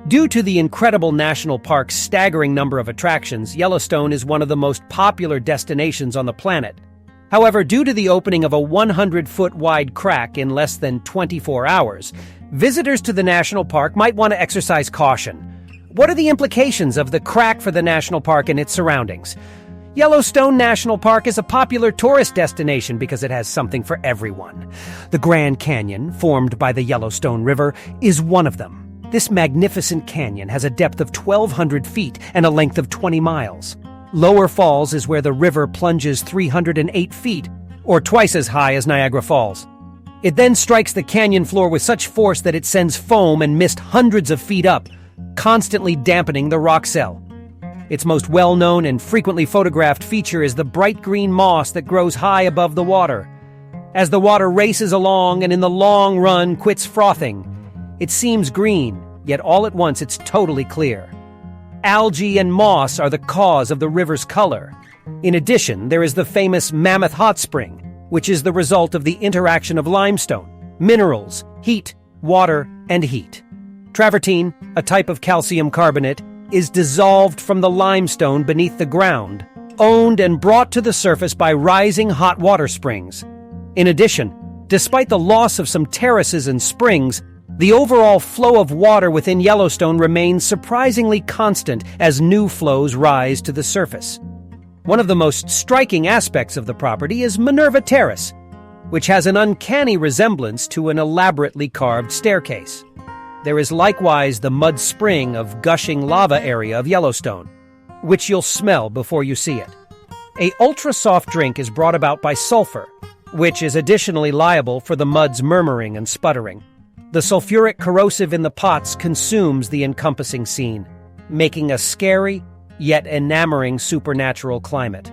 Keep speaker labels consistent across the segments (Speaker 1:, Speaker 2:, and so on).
Speaker 1: Due to the incredible national park's staggering number of attractions, Yellowstone is one of the most popular destinations on the planet. However, due to the opening of a 100-foot-wide crack in less than 24 hours, visitors to the national park might want to exercise caution. What are the implications of the crack for the national park and its surroundings? Yellowstone National Park is a popular tourist destination because it has something for everyone. The Grand Canyon, formed by the Yellowstone River, is one of them. This magnificent canyon has a depth of 1,200 feet and a length of 20 miles. Lower Falls is where the river plunges 308 feet, or twice as high as Niagara Falls. It then strikes the canyon floor with such force that it sends foam and mist hundreds of feet up, constantly dampening the rock cell. Its most well-known and frequently photographed feature is the bright green moss that grows high above the water. As the water races along and in the long run quits frothing, it seems green, yet all at once it's totally clear. Algae and moss are the cause of the river's color. In addition, there is the famous Mammoth Hot Spring, which is the result of the interaction of limestone, minerals, heat, water, and heat. Travertine, a type of calcium carbonate, is dissolved from the limestone beneath the ground, owned and brought to the surface by rising hot water springs. In addition, despite the loss of some terraces and springs, the overall flow of water within Yellowstone remains surprisingly constant as new flows rise to the surface. One of the most striking aspects of the property is Minerva Terrace, which has an uncanny resemblance to an elaborately carved staircase. There is likewise the mud spring of gushing lava area of Yellowstone, which you'll smell before you see it. A ultra-soft drink is brought about by sulfur, which is additionally liable for the mud's murmuring and sputtering. The sulfuric corrosive in the pots consumes the encompassing scene, making a scary, yet enamoring supernatural climate.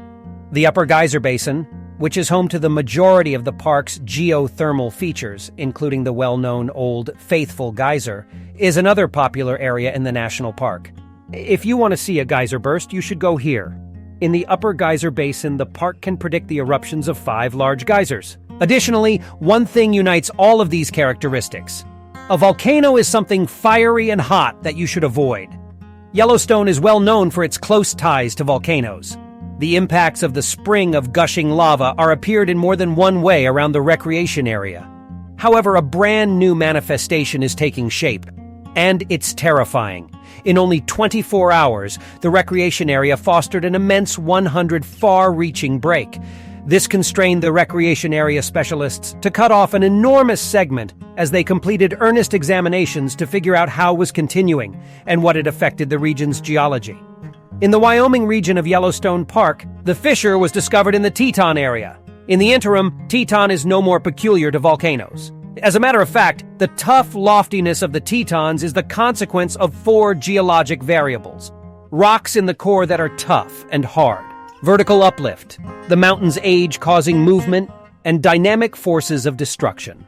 Speaker 1: The Upper Geyser Basin, which is home to the majority of the park's geothermal features, including the well-known Old Faithful Geyser, is another popular area in the national park. If you want to see a geyser burst, you should go here. In the Upper Geyser Basin, the park can predict the eruptions of 5 large geysers. Additionally, one thing unites all of these characteristics. A volcano is something fiery and hot that you should avoid. Yellowstone is well known for its close ties to volcanoes. The impacts of the spring of gushing lava are appeared in more than one way around the recreation area. However, a brand new manifestation is taking shape, and it's terrifying. In only 24 hours, the recreation area fostered an immense 100 far-reaching break. This constrained the recreation area specialists to cut off an enormous segment as they completed earnest examinations to figure out how it was continuing and what had affected the region's geology. In the Wyoming region of Yellowstone Park, the fissure was discovered in the Teton area. In the interim, Teton is no more peculiar to volcanoes. As a matter of fact, the tough loftiness of the Tetons is the consequence of 4 geologic variables. Rocks in the core that are tough and hard. Vertical uplift, the mountain's age causing movement, and dynamic forces of destruction.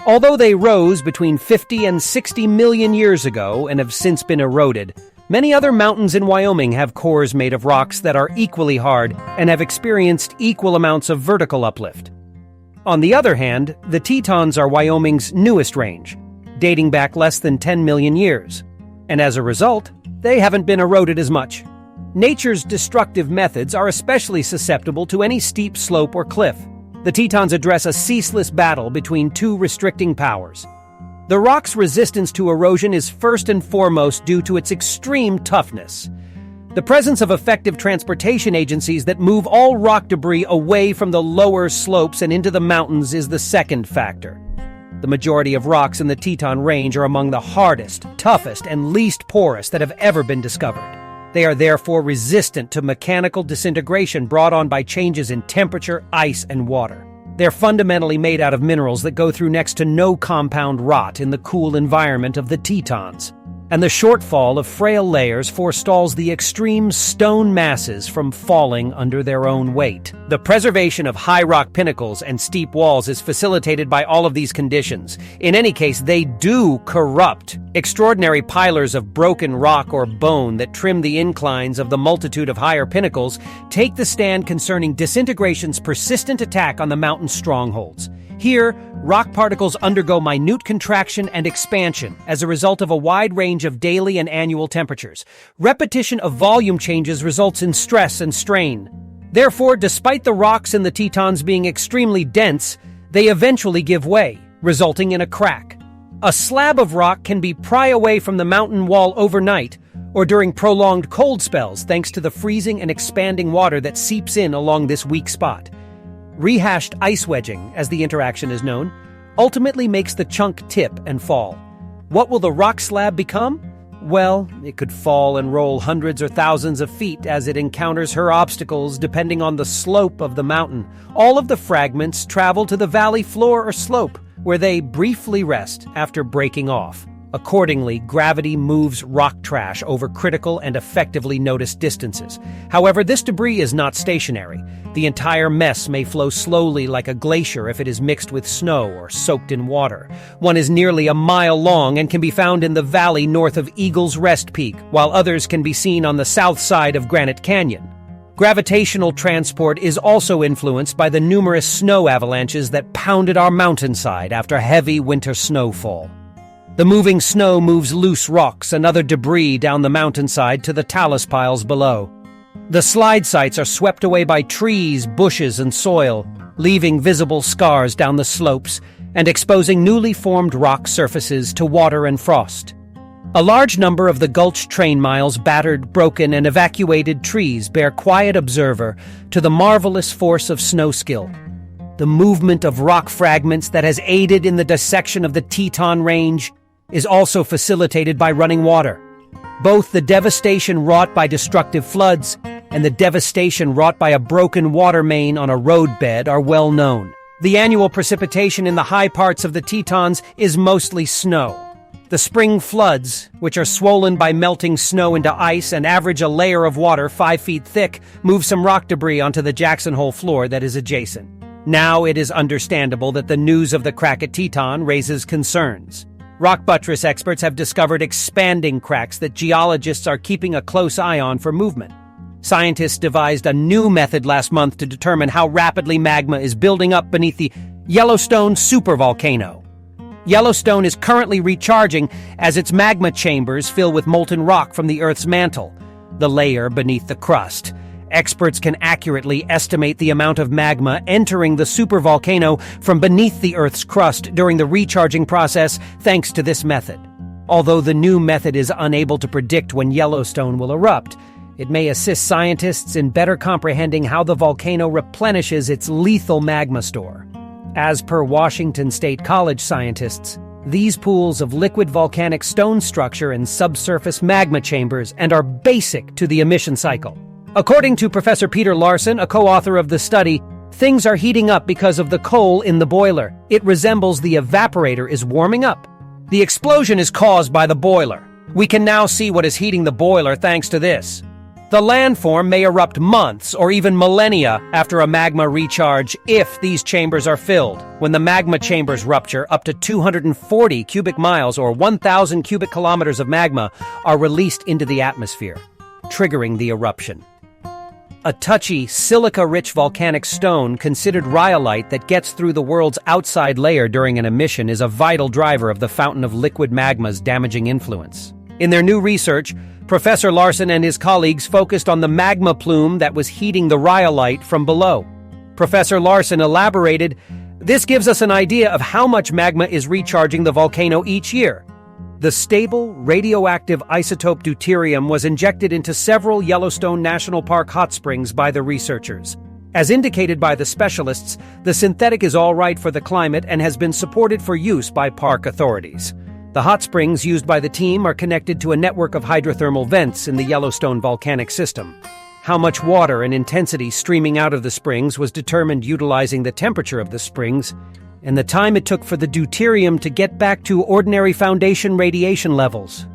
Speaker 1: Although they rose between 50 and 60 million years ago and have since been eroded, many other mountains in Wyoming have cores made of rocks that are equally hard and have experienced equal amounts of vertical uplift. On the other hand, the Tetons are Wyoming's newest range, dating back less than 10 million years, and as a result, they haven't been eroded as much. Nature's destructive methods are especially susceptible to any steep slope or cliff. The Tetons address a ceaseless battle between 2 restricting powers. The rock's resistance to erosion is first and foremost due to its extreme toughness. The presence of effective transportation agencies that move all rock debris away from the lower slopes and into the mountains is the second factor. The majority of rocks in the Teton Range are among the hardest, toughest, and least porous that have ever been discovered. They are therefore resistant to mechanical disintegration brought on by changes in temperature, ice, and water. They're fundamentally made out of minerals that go through next to no compound rot in the cool environment of the Tetons. And the shortfall of frail layers forestalls the extreme stone masses from falling under their own weight. The preservation of high rock pinnacles and steep walls is facilitated by all of these conditions. In any case, they do corrupt. Extraordinary pillars of broken rock or bone that trim the inclines of the multitude of higher pinnacles take the stand concerning disintegration's persistent attack on the mountain's strongholds. Here, rock particles undergo minute contraction and expansion as a result of a wide range of daily and annual temperatures. Repetition of volume changes results in stress and strain. Therefore, despite the rocks in the Tetons being extremely dense, they eventually give way, resulting in a crack. A slab of rock can be pry away from the mountain wall overnight or during prolonged cold spells thanks to the freezing and expanding water that seeps in along this weak spot. Rehashed ice wedging, as the interaction is known, ultimately makes the chunk tip and fall. What will the rock slab become? Well, it could fall and roll hundreds or thousands of feet as it encounters her obstacles depending on the slope of the mountain. All of the fragments travel to the valley floor or slope, where they briefly rest after breaking off. Accordingly, gravity moves rock trash over critical and effectively noticed distances. However, this debris is not stationary. The entire mess may flow slowly like a glacier if it is mixed with snow or soaked in water. One is nearly a mile long and can be found in the valley north of Eagle's Rest Peak, while others can be seen on the south side of Granite Canyon. Gravitational transport is also influenced by the numerous snow avalanches that pounded our mountainside after heavy winter snowfall. The moving snow moves loose rocks and other debris down the mountainside to the talus piles below. The slide sites are swept away by trees, bushes, and soil, leaving visible scars down the slopes and exposing newly formed rock surfaces to water and frost. A large number of the gulch train miles, battered, broken, and evacuated trees bear quiet observer to the marvelous force of snow skill. The movement of rock fragments that has aided in the dissection of the Teton Range is also facilitated by running water. Both the devastation wrought by destructive floods and the devastation wrought by a broken water main on a roadbed are well known. The annual precipitation in the high parts of the Tetons is mostly snow. The spring floods, which are swollen by melting snow into ice and average a layer of water 5 feet thick, move some rock debris onto the Jackson Hole floor that is adjacent. Now it is understandable that the news of the crack at Teton raises concerns. Rock buttress experts have discovered expanding cracks that geologists are keeping a close eye on for movement. Scientists devised a new method last month to determine how rapidly magma is building up beneath the Yellowstone supervolcano. Yellowstone is currently recharging as its magma chambers fill with molten rock from the Earth's mantle, the layer beneath the crust. Experts can accurately estimate the amount of magma entering the supervolcano from beneath the Earth's crust during the recharging process thanks to this method. Although the new method is unable to predict when Yellowstone will erupt, it may assist scientists in better comprehending how the volcano replenishes its lethal magma store. As per Washington State College scientists, these pools of liquid volcanic stone structure in subsurface magma chambers and are basic to the emission cycle. According to Professor Peter Larson, a co-author of the study, things are heating up because of the coal in the boiler. It resembles the evaporator is warming up. The explosion is caused by the boiler. We can now see what is heating the boiler thanks to this. The landform may erupt months or even millennia after a magma recharge if these chambers are filled. When the magma chambers rupture, up to 240 cubic miles or 1,000 cubic kilometers of magma are released into the atmosphere, triggering the eruption. A touchy, silica-rich volcanic stone considered rhyolite that gets through the world's outside layer during an emission is a vital driver of the fountain of liquid magma's damaging influence. In their new research, Professor Larson and his colleagues focused on the magma plume that was heating the rhyolite from below. Professor Larson elaborated, "This gives us an idea of how much magma is recharging the volcano each year." The stable, radioactive isotope deuterium was injected into several Yellowstone National Park hot springs by the researchers. As indicated by the specialists, the synthetic is all right for the climate and has been supported for use by park authorities. The hot springs used by the team are connected to a network of hydrothermal vents in the Yellowstone volcanic system. How much water and intensity streaming out of the springs was determined utilizing the temperature of the springs and the time it took for the deuterium to get back to ordinary foundation radiation levels.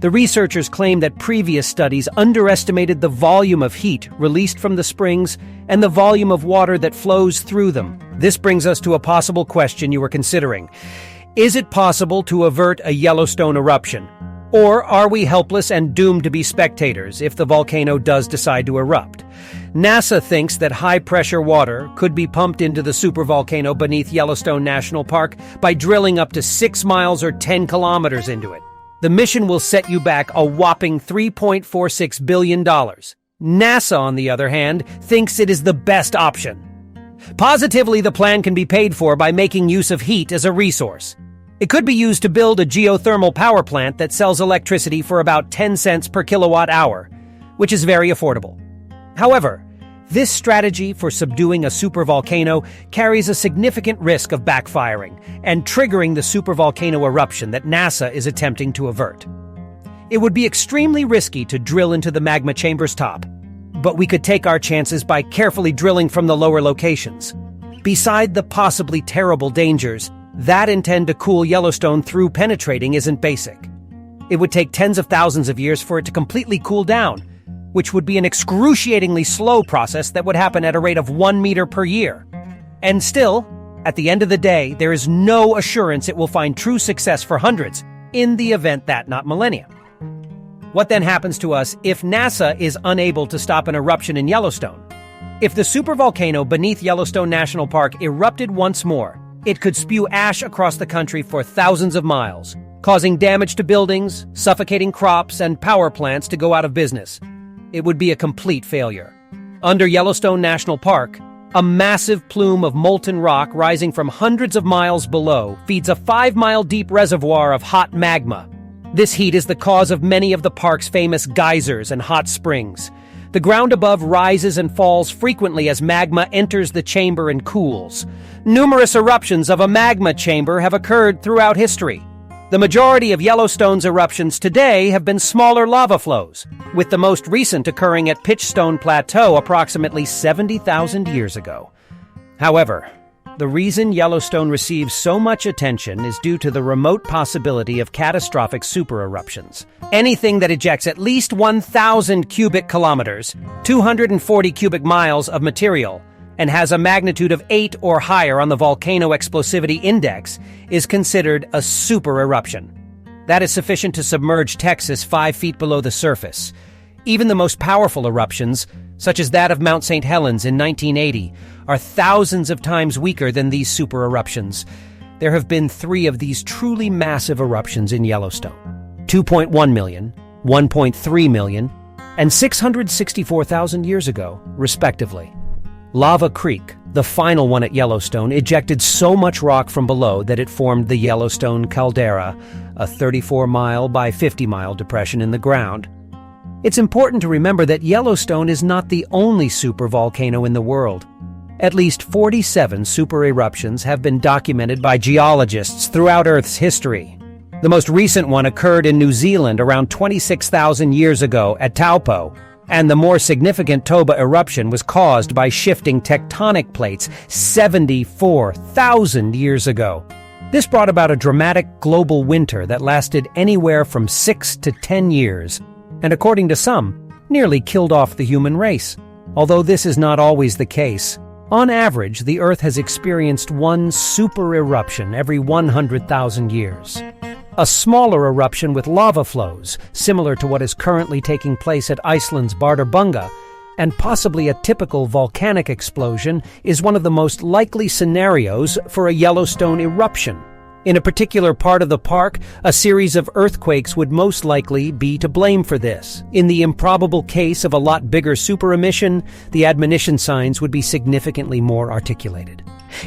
Speaker 1: The researchers claim that previous studies underestimated the volume of heat released from the springs and the volume of water that flows through them. This brings us to a possible question you are considering. Is it possible to avert a Yellowstone eruption? Or are we helpless and doomed to be spectators if the volcano does decide to erupt? NASA thinks that high-pressure water could be pumped into the supervolcano beneath Yellowstone National Park by drilling up to 6 miles or 10 kilometers into it. The mission will set you back a whopping $3.46 billion. NASA, on the other hand, thinks it is the best option. Positively, the plan can be paid for by making use of heat as a resource. It could be used to build a geothermal power plant that sells electricity for about 10 cents per kilowatt hour, which is very affordable. However, this strategy for subduing a supervolcano carries a significant risk of backfiring and triggering the supervolcano eruption that NASA is attempting to avert. It would be extremely risky to drill into the magma chamber's top, but we could take our chances by carefully drilling from the lower locations. Beside the possibly terrible dangers that intend to cool Yellowstone through penetrating isn't basic. It would take tens of thousands of years for it to completely cool down, which would be an excruciatingly slow process that would happen at a rate of 1 meter per year. And still, at the end of the day, there is no assurance it will find true success for hundreds, in the event that not millennia. What then happens to us if NASA is unable to stop an eruption in Yellowstone? If the supervolcano beneath Yellowstone National Park erupted once more, it could spew ash across the country for thousands of miles, causing damage to buildings, suffocating crops, and power plants to go out of business. It would be a complete failure. Under Yellowstone National Park, a massive plume of molten rock rising from hundreds of miles below feeds a 5-mile-deep reservoir of hot magma. This heat is the cause of many of the park's famous geysers and hot springs. The ground above rises and falls frequently as magma enters the chamber and cools. Numerous eruptions of a magma chamber have occurred throughout history. The majority of Yellowstone's eruptions today have been smaller lava flows, with the most recent occurring at Pitchstone Plateau approximately 70,000 years ago. However, the reason Yellowstone receives so much attention is due to the remote possibility of catastrophic supereruptions. Anything that ejects at least 1,000 cubic kilometers, 240 cubic miles of material, and has a magnitude of 8 or higher on the Volcano Explosivity Index is considered a supereruption. That is sufficient to submerge Texas 5 feet below the surface. Even the most powerful eruptions, such as that of Mount St. Helens in 1980, are thousands of times weaker than these supereruptions. There have been 3 of these truly massive eruptions in Yellowstone: 2.1 million, 1.3 million, and 664,000 years ago, respectively. Lava Creek, the final one at Yellowstone, ejected so much rock from below that it formed the Yellowstone Caldera, a 34-mile by 50-mile depression in the ground. It's important to remember that Yellowstone is not the only supervolcano in the world. At least 47 supereruptions have been documented by geologists throughout Earth's history. The most recent one occurred in New Zealand around 26,000 years ago at Taupo, and the more significant Toba eruption was caused by shifting tectonic plates 74,000 years ago. This brought about a dramatic global winter that lasted anywhere from 6 to 10 years, and according to some, nearly killed off the human race. Although this is not always the case, on average, the Earth has experienced one supereruption every 100,000 years. A smaller eruption with lava flows, similar to what is currently taking place at Iceland's Bardarbunga, and possibly a typical volcanic explosion, is one of the most likely scenarios for a Yellowstone eruption. In a particular part of the park, a series of earthquakes would most likely be to blame for this. In the improbable case of a lot bigger superemission, the admonition signs would be significantly more articulated.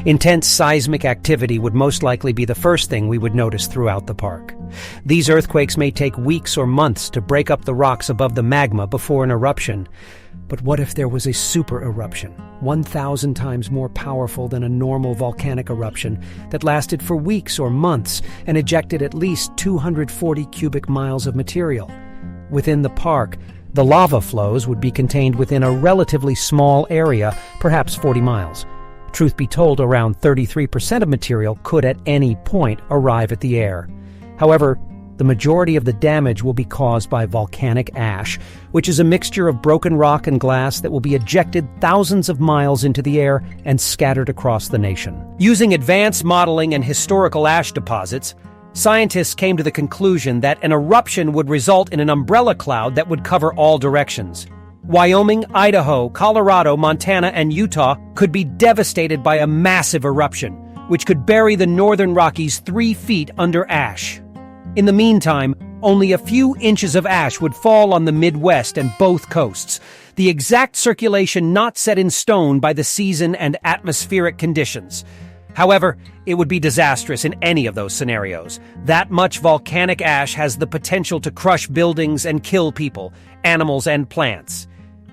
Speaker 1: Intense seismic activity would most likely be the first thing we would notice throughout the park. These earthquakes may take weeks or months to break up the rocks above the magma before an eruption. But what if there was a supereruption, 1,000 times more powerful than a normal volcanic eruption, that lasted for weeks or months and ejected at least 240 cubic miles of material? Within the park, the lava flows would be contained within a relatively small area, perhaps 40 miles. Truth be told, around 33% of material could at any point arrive at the air. However, the majority of the damage will be caused by volcanic ash, which is a mixture of broken rock and glass that will be ejected thousands of miles into the air and scattered across the nation. Using advanced modeling and historical ash deposits, Scientists came to the conclusion that an eruption would result in an umbrella cloud that would cover all directions. Wyoming, Idaho, Colorado, Montana, and Utah could be devastated by a massive eruption, which could bury the northern Rockies 3 feet under ash. In the meantime, only a few inches of ash would fall on the Midwest and both coasts, the exact circulation not set in stone by the season and atmospheric conditions. However, it would be disastrous in any of those scenarios. That much volcanic ash has the potential to crush buildings and kill people, animals, and plants.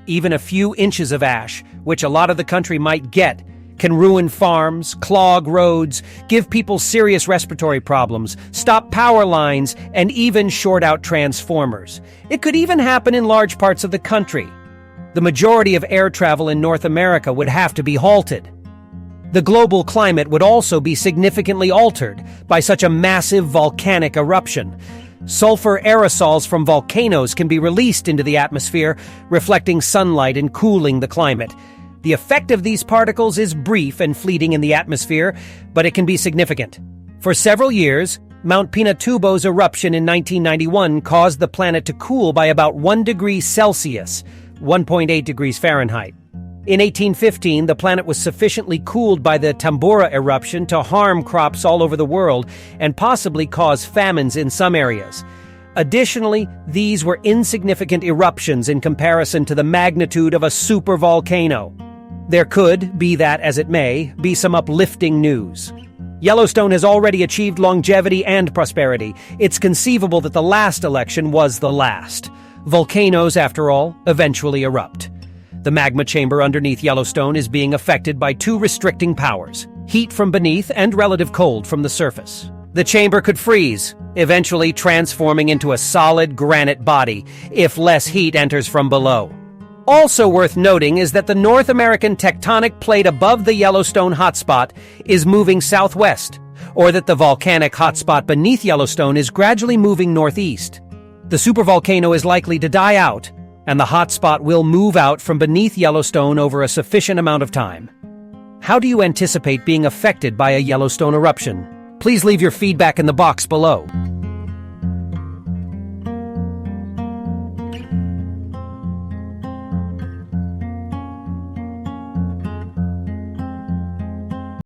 Speaker 1: Even a few inches of ash, which a lot of the country might get, can ruin farms, clog roads, give people serious respiratory problems, stop power lines, and even short out transformers. It could even happen in large parts of the country. The majority of air travel in North America would have to be halted. The global climate would also be significantly altered by such a massive volcanic eruption. Sulfur aerosols from volcanoes can be released into the atmosphere, reflecting sunlight and cooling the climate. The effect of these particles is brief and fleeting in the atmosphere, but it can be significant. For several years, Mount Pinatubo's eruption in 1991 caused the planet to cool by about 1 degree Celsius, 1.8 degrees Fahrenheit. In 1815, the planet was sufficiently cooled by the Tambora eruption to harm crops all over the world and possibly cause famines in some areas. Additionally, these were insignificant eruptions in comparison to the magnitude of a supervolcano. There could, be that as it may, be some uplifting news. Yellowstone has already achieved longevity and prosperity. It's conceivable that the last election was the last. Volcanoes, after all, eventually erupt. The magma chamber underneath Yellowstone is being affected by 2 restricting powers: heat from beneath and relative cold from the surface. The chamber could freeze, eventually transforming into a solid granite body if less heat enters from below. Also worth noting is that the North American tectonic plate above the Yellowstone hotspot is moving southwest, or that the volcanic hotspot beneath Yellowstone is gradually moving northeast. The supervolcano is likely to die out, and the hotspot will move out from beneath Yellowstone over a sufficient amount of time. How do you anticipate being affected by a Yellowstone eruption? Please leave your feedback in the box below.